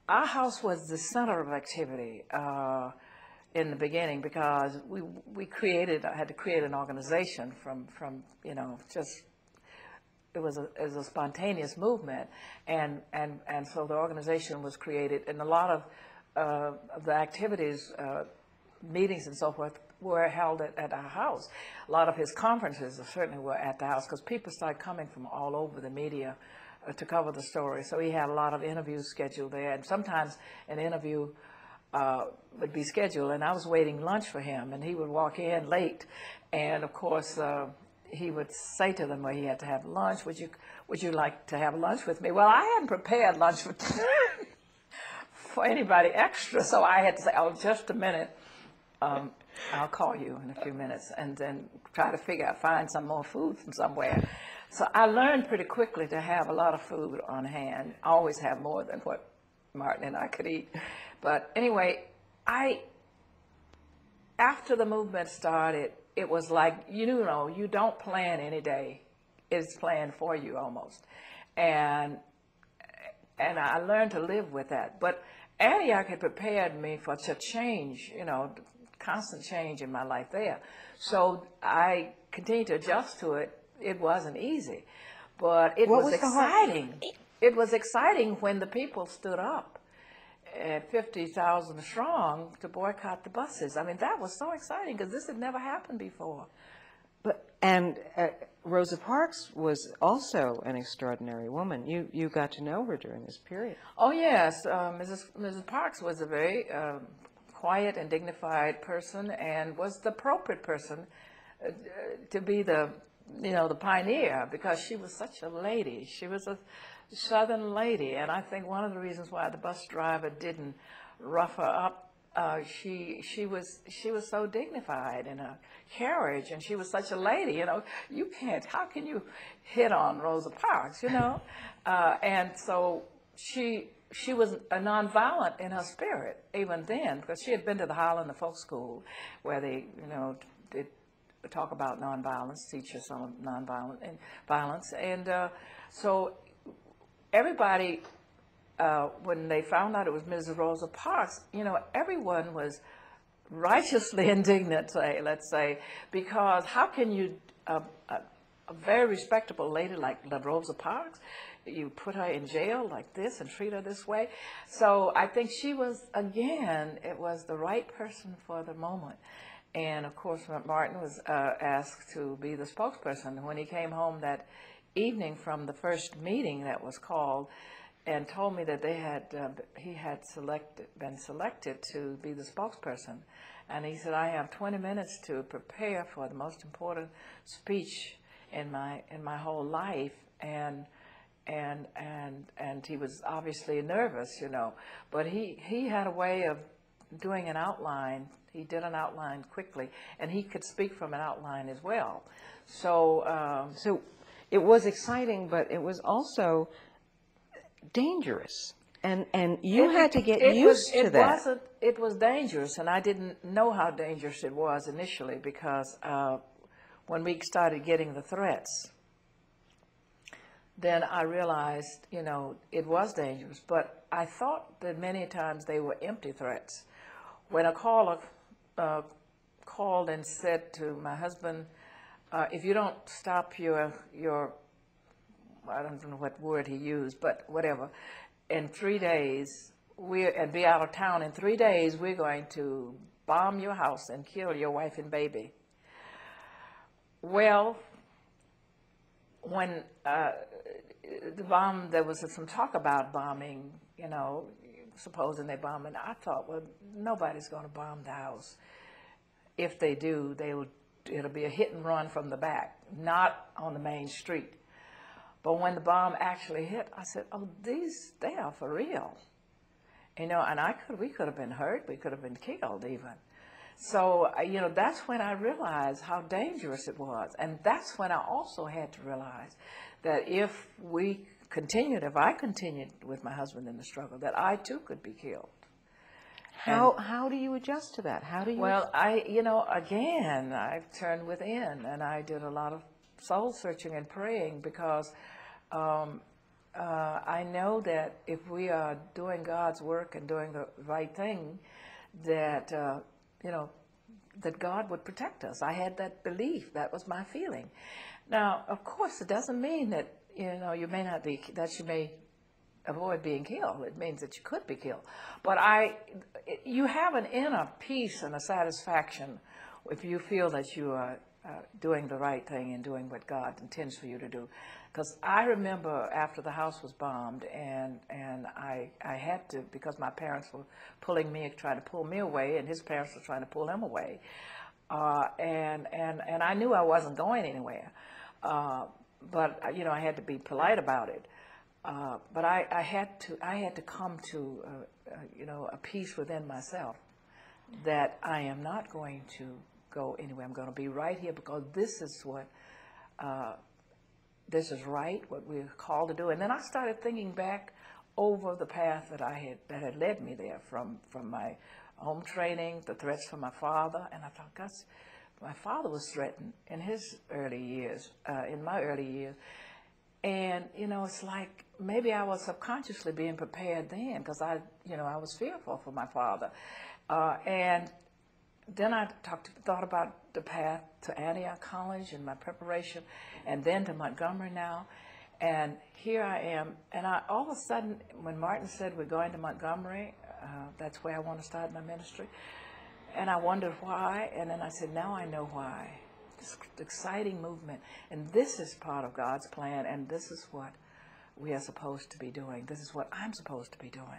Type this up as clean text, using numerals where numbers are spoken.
our house was the center of activity in the beginning because I had to create an organization from just it was a spontaneous movement, and so the organization was created, and a lot of the activities, meetings and so forth, were held at our house. A lot of his conferences certainly were at the house because people started coming from all over the media to cover the story. So he had a lot of interviews scheduled there, and sometimes an interview would be scheduled, and I was waiting lunch for him, and he would walk in late, and of course he would say to them, well, he had to have lunch. Would you like to have lunch with me? Well, I hadn't prepared lunch for anybody extra, so I had to say, oh, just a minute. I'll call you in a few minutes, and then try to find some more food from somewhere. So I learned pretty quickly to have a lot of food on hand. I always have more than what Martin and I could eat. But anyway, after the movement started, it was like, you don't plan any day. It's planned for you almost. And I learned to live with that. But Antioch had prepared me for such change, constant change in my life there. So I continued to adjust to it. It wasn't easy, but it was exciting. It was exciting when the people stood up at 50,000 strong to boycott the buses. I mean, that was so exciting because this had never happened before. And Rosa Parks was also an extraordinary woman. You got to know her during this period. Oh yes, Mrs. Parks was a very quiet and dignified person, and was the appropriate person to be the pioneer, because she was such a lady. She was a Southern lady, and I think one of the reasons why the bus driver didn't rough her up, she was so dignified in her carriage, and she was such a lady. How can you hit on Rosa Parks? And so she was a nonviolent in her spirit even then, because she had been to the Highland Folk School, where they did talk about nonviolence, teach her some nonviolent and violence, and so everybody, when they found out it was Mrs. Rosa Parks, everyone was righteously indignant, let's say, because how can you, a very respectable lady like Rosa Parks, you put her in jail like this and treat her this way? So I think she was, again, it was the right person for the moment. And of course, Martin was asked to be the spokesperson. When he came home that evening from the first meeting that was called, and told me that he had been selected to be the spokesperson, and he said, I have 20 minutes to prepare for the most important speech in my whole life, and he was obviously nervous, but he had a way of doing an outline. He did an outline quickly, and he could speak from an outline as well. So it was exciting, but it was also dangerous, and you had to get used to that. It was dangerous, and I didn't know how dangerous it was initially, because when we started getting the threats, then I realized, it was dangerous. But I thought that many times they were empty threats. When a caller called and said to my husband, if you don't stop your I don't know what word he used, but whatever, in 3 days, and be out of town in 3 days, we're going to bomb your house and kill your wife and baby. Well, when the bomb, there was some talk about bombing, supposing they bomb, and I thought, well, nobody's going to bomb the house. If they do, it'll be a hit and run from the back, not on the main street. But when the bomb actually hit, I said, oh, they are for real. And we could have been hurt, we could have been killed even. So, that's when I realized how dangerous it was. And that's when I also had to realize that if I continued with my husband in the struggle, that I too could be killed. How do you adjust to that? How do you? Well, again, I've turned within, and I did a lot of soul searching and praying, because I know that if we are doing God's work and doing the right thing, that, that God would protect us. I had that belief. That was my feeling. Now, of course, it doesn't mean that, you may not be, that you may avoid being killed. It means that you could be killed. But you have an inner peace and a satisfaction if you feel that you are doing the right thing and doing what God intends for you to do. Because I remember after the house was bombed, and I had to, because my parents were trying to pull me away, and his parents were trying to pull him away. And I knew I wasn't going anywhere. But I had to be polite about it. But I had to come to a peace within myself that I am not going to go anywhere. I'm going to be right here because this is what this is right, what we're called to do. And then I started thinking back over the path that that had led me there, from my home training, the threats from my father, and I thought, gosh, my father was threatened in his early years, in my early years. And, it's like maybe I was subconsciously being prepared then because I was fearful for my father. And then I thought about the path to Antioch College and my preparation, and then to Montgomery now. And here I am. And all of a sudden, when Martin said we're going to Montgomery, that's where I want to start my ministry. And I wondered why. And then I said, now I know why. This exciting movement. And this is part of God's plan. And this is what we are supposed to be doing. This is what I'm supposed to be doing.